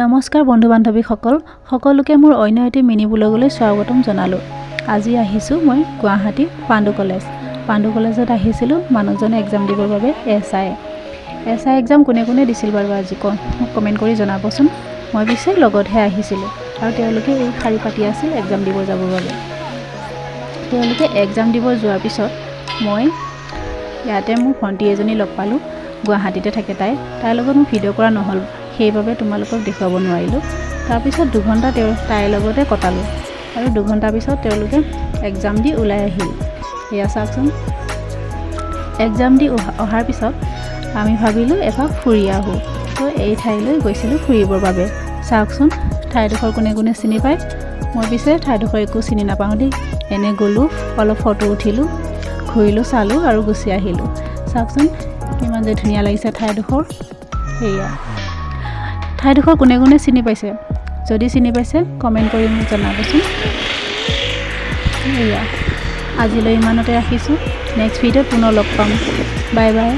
নমস্কাৰ বন্ধু বান্ধৱীসকল, সকলোকে মোৰ অন্য এটি মিনি ব্লগলৈ স্বাগতম জনালোঁ। আজি আহিছোঁ মই গুৱাহাটী পাণ্ডু কলেজত আহিছিলোঁ মানুহজনে এক্সাম দিবৰ বাবে SI এক্সাম কোনে কোনে দিছিল বাৰু আজি মোক কমেণ্ট কৰি জনাবচোন। মই পিছে লগতহে আহিছিলোঁ আৰু তেওঁলোকে এই শাৰী পাতি আছিল এক্সাম দিব যাবৰ বাবে। তেওঁলোকে এক্সাম দিব যোৱাৰ পিছত মই ইয়াতে মোৰ ভণ্টি এজনী লগ পালোঁ, গুৱাহাটীতে থাকে তাইৰ লগত মোৰ ভিডিঅ' কৰা নহ'ল, সেইবাবে তোমালোকক দেখুৱাব নোৱাৰিলোঁ। তাৰপিছত 2 ঘণ্টা তাইৰ লগতে কটালোঁ আৰু 2 ঘণ্টাৰ পিছত তেওঁলোকে এক্সাম দি ওলাই আহিল। এয়া চাওকচোন, এক্সাম দি অহাৰ পিছত আমি ভাবিলোঁ এপাক ফুৰি আহোঁ, তো এই ঠাইলৈ গৈছিলোঁ ফুৰিবৰ বাবে। চাওকচোন ঠাইডোখৰ কোনে কোনে চিনি পায়। মই পিছে ঠাইডোখৰ একো চিনি নাপাওঁ দেই, এনেই গ'লোঁ, অলপ ফটো উঠিলোঁ, ঘূৰিলোঁ, চালোঁ আৰু গুচি আহিলোঁ। চাওকচোন কিমান যে ধুনীয়া লাগিছে ঠাইডোখৰ। সেয়া ঠাইডোখৰ কোনে কোনে চিনি পাইছে, যদি চিনি পাইছে কমেণ্ট কৰি মোক জনাবচোন। এয়া আজিলৈ ইমানতে ৰাখিছোঁ, নেক্সট ভিডিঅ'ত পুনৰ লগ পাম। Bye bye.